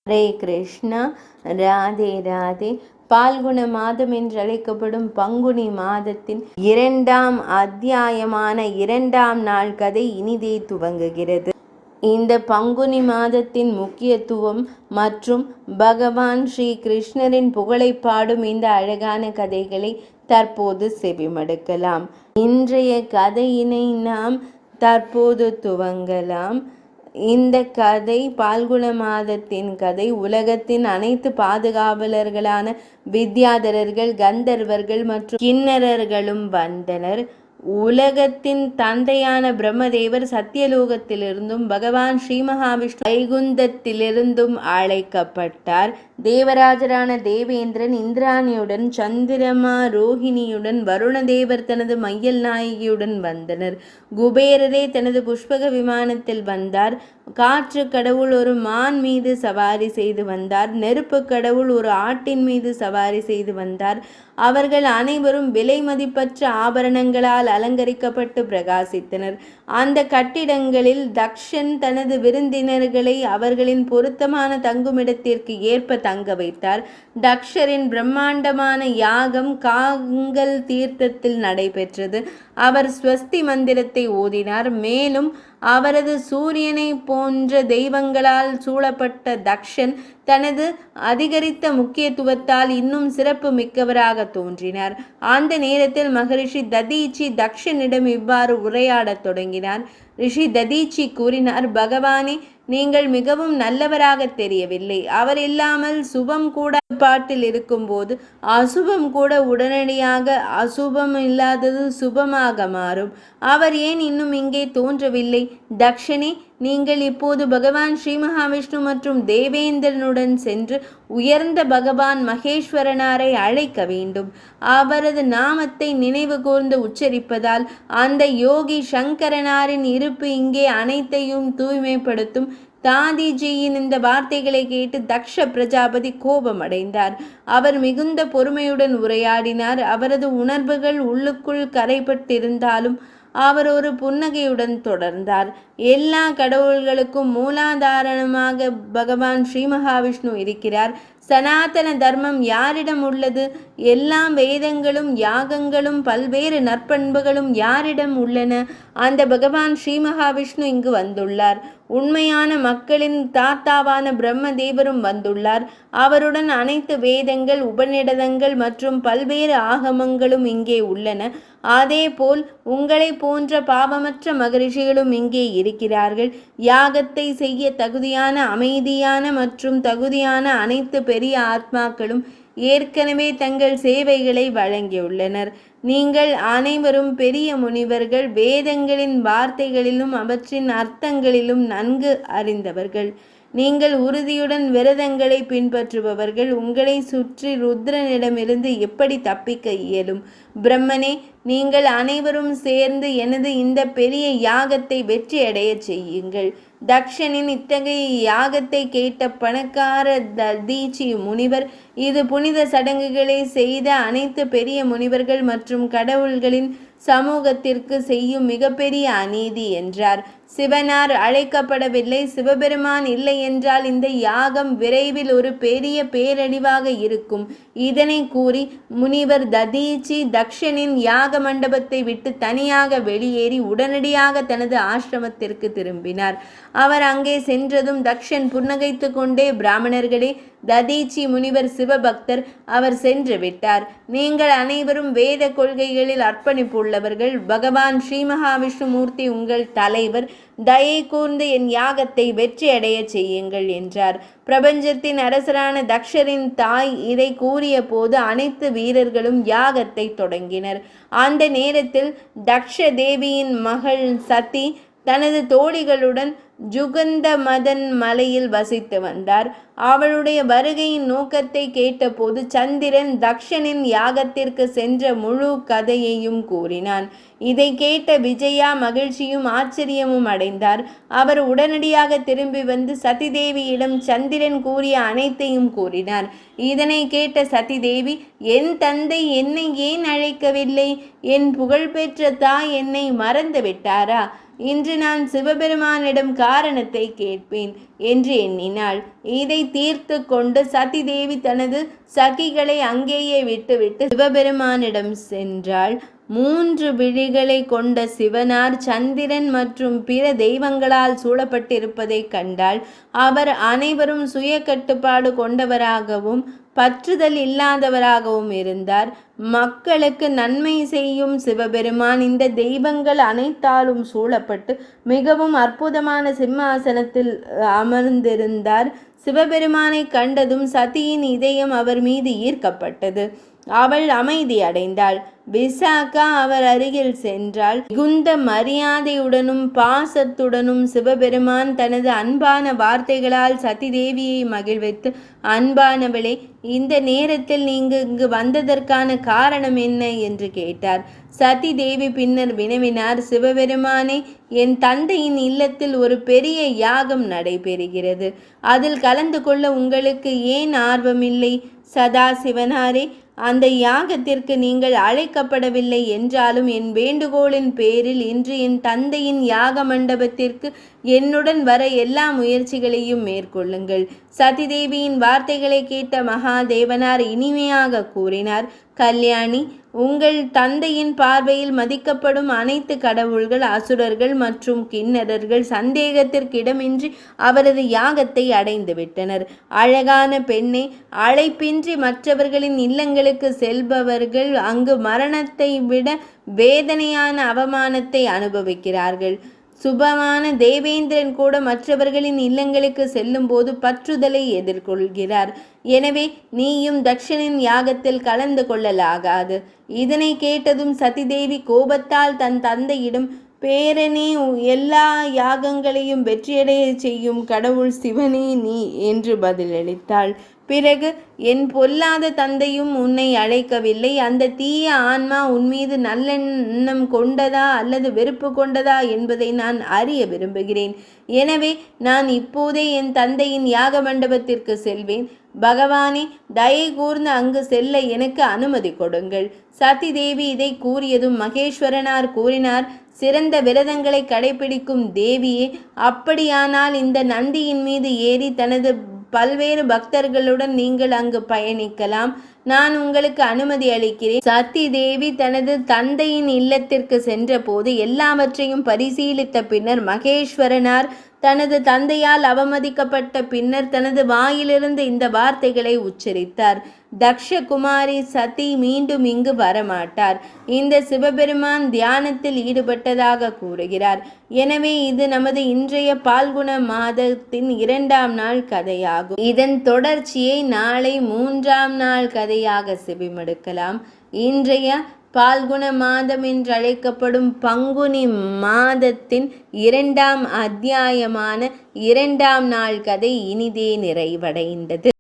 ஹரே கிருஷ்ணா. ராதே ராதே. பால்குண மாதம் என்று அழைக்கப்படும் பங்குனி மாதத்தின் 2ஆம் அத்தியாயமான 2ஆம் நாள் கதை இனிதே துவங்குகிறது. இந்த பங்குனி மாதத்தின் முக்கியத்துவம் மற்றும் பகவான் ஸ்ரீ கிருஷ்ணரின் புகழை பாடும் இந்த அழகான கதைகளை தற்போது செவிமடுக்கலாம். இன்றைய கதையினை நாம் தற்போது துவங்கலாம். இந்த கதை பால்குண மாதத்தின் கதை. உலகத்தின் அனைத்து பாதுகாவலர்களான வித்யாதரர்கள், கந்தர்வர்கள் மற்றும் கிண்ணறர்களும் வந்தனர். உலகத்தின் தந்தையான பிரம்மதேவர் சத்தியலோகத்திலிருந்தும் பகவான் ஸ்ரீ மகாவிஷ்ணு வைகுந்தத்திலிருந்தும் அழைக்கப்பட்டார். தேவராஜரான தேவேந்திரன் இந்திராணியுடன், சந்திரமா ரோஹிணியுடன், வருணதேவர் தனது மையல் நாயகியுடன் வந்தனர். குபேரரே தனது புஷ்பக விமானத்தில் வந்தார். காற்று கடவுள் ஒரு மான் மீது சவாரி செய்து வந்தார். நெருப்பு கடவுள் ஒரு ஆட்டின் மீது சவாரி செய்து வந்தார். அவர்கள் அனைவரும் விலை மதிப்பற்ற ஆபரணங்களால் அலங்கரிக்கப்பட்டு பிரகாசித்தனர். அந்த கட்டிடங்களில் தக்ஷன் தனது விருந்தினர்களை அவர்களின் பொருத்தமான தங்குமிடத்திற்கு ஏற்ப தங்க வைத்தார். தக்ஷரின் பிரம்மாண்டமான யாகம் காங்கல் தீர்த்தத்தில் நடைபெற்றது. அவர் ஸ்வஸ்தி மந்திரத்தை ஓதினார். மேலும் அவரது சூரியனை போன்ற தெய்வங்களால் சூழப்பட்ட தக்ஷன் தனது அதிகரித்த முக்கியத்துவத்தால் இன்னும் சிறப்பு மிக்கவராக தோன்றினார். அந்த நேரத்தில் மகரிஷி ததீச்சி தக்ஷனிடம் இவ்வாறு உரையாடத் தொடங்கினார். ரிஷி ததீச்சி கூறினார், பகவானே, நீங்கள் மிகவும் நல்லவராக தெரியவில்லை. அவர் இல்லாமல் சுபம் கூட பாட்டில் இருக்கும்போது அசுபம் கூட உடனடியாக அசுபம் இல்லாதது சுபமாக மாறும். அவர் ஏன் இன்னும் இங்கே தோன்றவில்லை? தக்ஷனே, நீங்கள் இப்போது பகவான் ஸ்ரீ மகாவிஷ்ணு மற்றும் தேவேந்திரனுடன் சென்று உயர்ந்த பகவான் மகேஸ்வரனாரை அழைக்க வேண்டும். அவரது நாமத்தை நினைவு கூர்ந்து உச்சரிப்பதால் அந்த யோகி சங்கரனாரின் இருப்பு இங்கே அனைத்தையும் தூய்மைப்படுத்தும். தாதிஜியின் இந்த வார்த்தைகளை கேட்டு தக்ஷ பிரஜாபதி கோபமடைந்தார். அவர் மிகுந்த பொறுமையுடன் உரையாடினார். அவரது உணர்வுகள் உள்ளுக்குள் கரைப்பட்டிருந்தாலும் அவர் ஒரு புன்னகையுடன் தொடர்ந்தார். எல்லா கடவுள்களுக்கும் மூலாதாரணமாக பகவான் ஸ்ரீ மகாவிஷ்ணு இருக்கிறார். சனாதன தர்மம் யாரிடம் உள்ளது? எல்லா வேதங்களும் யாகங்களும் பல்வேறு நற்பண்புகளும் யாரிடம் உள்ளன? அந்த பகவான் ஸ்ரீ மகாவிஷ்ணு இங்கு வந்துள்ளார். உண்மையான மக்களின் தாத்தாவான பிரம்மதேவரும் வந்துள்ளார். அவருடன் அனைத்து வேதங்கள், உபநிடதங்கள் மற்றும் பல்வேறு ஆகமங்களும் இங்கே உள்ளன. அதேபோல் உங்களை போன்ற பாவமற்ற மகரிஷிகளும் இங்கே இருக்கிறார்கள். யாகத்தை செய்ய தகுதியான, அமைதியான மற்றும் தகுதியான அனைத்து பெரிய ஆத்மாக்களும் ஏற்கனவே தங்கள் சேவைகளை வழங்கியுள்ளனர். நீங்கள் அனைவரும் பெரிய முனிவர்கள். வேதங்களின் வார்த்தைகளிலும் அவற்றின் அர்த்தங்களிலும் நன்கு அறிந்தவர்கள். நீங்கள் உறுதியுடன் விரதங்களை பின்பற்றுபவர்கள். உங்களை சுற்றி ருத்ரனிடமிருந்து எப்படி தப்பிக்க இயலும்? பிரம்மனே, நீங்கள் அனைவரும் சேர்ந்து எனது இந்த பெரிய யாகத்தை வெற்றியடைய செய்யுங்கள். தக்ஷனின் இத்தகைய யாகத்தை கேட்ட பணக்கார ததீச்சி முனிவர், இது புனித சடங்குகளை செய்த அனைத்து பெரிய முனிவர்கள் மற்றும் கடவுள்களின் சமூகத்திற்கு செய்யும் மிகப்பெரிய அநீதி என்றார். சிவனார் அழைக்கப்படவில்லை. சிவபெருமான் இல்லை என்றால் இந்த யாகம் விரைவில் ஒரு பெரிய பேரழிவாக இருக்கும். இதனை கூறி முனிவர் ததீச்சி தக்ஷனின் யாக மண்டபத்தை விட்டு தனியாக வெளியேறி உடனடியாக தனது ஆசிரமத்திற்கு திரும்பினார். அவர் அங்கே சென்றதும் தக்ஷன் புன்னகைத்து கொண்டே, பிராமணர்களே, ததீச்சி முனிவர் சிவபக்தர். அவர் சென்று விட்டார். நீங்கள் அனைவரும் வேத கொள்கைகளில் அர்ப்பணிப்புள்ளவர்கள். பகவான் ஸ்ரீ மகாவிஷ்ணு மூர்த்தி உங்கள் தலைவர். தயை கூர்ந்து என் யாகத்தை வெற்றியடைய செய்யுங்கள் என்றார். பிரபஞ்சத்தின் அரசரான தக்ஷரின் தாய் இதை கூறிய போது அனைத்து வீரர்களும் யாகத்தை தொடங்கினர். அந்த நேரத்தில் தக்ஷ தேவியின் மகள் சதி தனது தோழிகளுடன் ஜுகந்த மதன் மலையில் வசித்து வந்தார். அவளுடைய வருகையின் நோக்கத்தை கேட்டபோது சந்திரன் தக்ஷனின் யாகத்திற்கு சென்ற முழு கதையையும் கூறினான். இதை கேட்ட விஜயா மகிழ்ச்சியும் ஆச்சரியமும் அடைந்தார். அவர் உடனடியாக திரும்பி வந்து சதிதேவியிடம் சந்திரன் கூறிய அனைத்தையும் கூறினார். இதனை கேட்ட சதிதேவி, என் தந்தை என்னை ஏன் அழைக்கவில்லை? என் புகழ்பெற்ற தாய் என்னை மறந்து விட்டாரா? இன்று நான் சிவபெருமானிடம் காரணத்தை கேட்பேன் என்று எண்ணினாள். இதை தீர்த்து கொண்டு சதி தேவி தனது சகிகளை அங்கேயே விட்டுவிட்டு சிவபெருமானிடம் சென்றாள். 3 விழிகளை கொண்ட சிவனார் சந்திரன் மற்றும் பிற தெய்வங்களால் சூழப்பட்டிருப்பதைக் கண்டாள். அவர் அனைவரும் சுய கட்டுப்பாடு கொண்டவராகவும் பற்றுதல் இல்லாதவராகவும் இருந்தார். மக்களுக்கு நன்மை செய்யும் சிவபெருமான் இந்த தெய்வங்கள் அனைத்தாலும் சூழப்பட்டு மிகவும் அற்புதமான சிம்மாசனத்தில் அமர்ந்திருந்தார். சிவபெருமானை கண்டதும் சதியின் இதயம் அவர் மீது ஈர்க்கப்பட்டது. அவள் அமைதி அடைந்தாள். விசாகா அவர் அருகில் சென்றாள். மிகுந்த மரியாதையுடனும் பாசத்துடனும் சிவபெருமான் தனது அன்பான வார்த்தைகளால் சதி தேவியை மகிழ்வித்து, அன்பானவளே, இந்த நேரத்தில் இங்கு வந்ததற்கான காரணம் என்ன என்று கேட்டார். சதி தேவி பின்னர் வினவினார், சிவபெருமானே, என் தந்தையின் இல்லத்தில் ஒரு பெரிய யாகம் நடைபெறுகிறது. அதில் கலந்து கொள்ள உங்களுக்கு ஏன் ஆர்வமில்லை? சதாசிவனாரே, அந்த யாகத்திற்கு நீங்கள் அழைக்கப்படவில்லை என்றாலும் என் வேண்டுகோளின் பேரில் இன்று என் தந்தையின் யாக மண்டபத்திற்கு என்னுடன் வர எல்லா முயற்சிகளையும் மேற்கொள்ளுங்கள். சதிதேவியின் வார்த்தைகளை கேட்ட மகாதேவனார் இனிமையாக கூறினார், கல்யாணி, உங்கள் தந்தையின் பார்வையில் மதிக்கப்படும் அனைத்து கடவுள்கள், அசுரர்கள் மற்றும் கிண்ணறர்கள் சந்தேகத்திற்கிடமின்றி அவரது யாகத்தை அடைந்து விட்டனர். அழகான பெண்ணே, அழைப்பின்றி மற்றவர்களின் இல்லங்களுக்கு செல்பவர்கள் அங்கு மரணத்தை விட வேதனையான அவமானத்தை அனுபவிக்கிறார்கள். சுபமான தேவேந்திரன் கூட மற்றவர்களின் இல்லங்களுக்கு செல்லும் போது பற்றுதலை எதிர்கொள்கிறார். எனவே நீயும் தக்ஷனின் யாகத்தில் கலந்து கொள்ளலாகாது. இதனை கேட்டதும் சதிதேவி கோபத்தால் தன் தந்தையிடம், பேரனே, எல்லா யாகங்களையும் வெற்றியடைய செய்யும் கடவுள் சிவனே நீ என்று பதிலளித்தாள். பிறகு, என் பொல்லாத தந்தையும் உன்னை அழைக்கவில்லை. அந்த தீய ஆன்மா உன்மீது நல்லெண்ணம் கொண்டதா அல்லது வெறுப்பு கொண்டதா என்பதை நான் அறிய விரும்புகிறேன். எனவே நான் இப்போதே என் தந்தையின் யாக மண்டபத்திற்கு செல்வேன். பகவானே, தயை கூர்ந்து அங்கு செல்ல எனக்கு அனுமதி கொடுங்கள். சதி தேவி இதை கூறியதும் மகேஸ்வரனார் கூறினார், சிறந்த விரதங்களை கடைபிடிக்கும் தேவியே, அப்படியானால் இந்த நந்தியின் மீது ஏறி தனது பல்வேறு பக்தர்களுடன் நீங்கள் அங்கு பயணிக்கலாம். நான் உங்களுக்கு அனுமதி அளிக்கிறேன். சதி தேவி தனது தந்தையின் இல்லத்திற்கு சென்ற போது எல்லாவற்றையும் பரிசீலித்த பின்னர் மகேஸ்வரனார் தனது தந்தையால் அவமதிக்கப்பட்ட பின்னர் தனது வாயிலிருந்து இந்த வார்த்தைகளை உச்சரித்தார், தக்ஷகுமாரி சதி மீண்டும் இங்கு வரமாட்டார். இந்த சிவபெருமான் தியானத்தில் ஈடுபட்டதாக கூறுகிறார். எனவே இது நமது இன்றைய பால்குண மாதத்தின் 2ஆம் நாள் கதையாகும். இதன் தொடர்ச்சியை நாளை 3ஆம் நாள் கதையாக செவிமடுக்கலாம். இன்றைய பால்குண மாதம் என்றழைக்கப்படும் பங்குனி மாதத்தின் 2ஆம் அத்தியாயமான 2ஆம் நாள் கதை இனிதே நிறைவடைந்தது.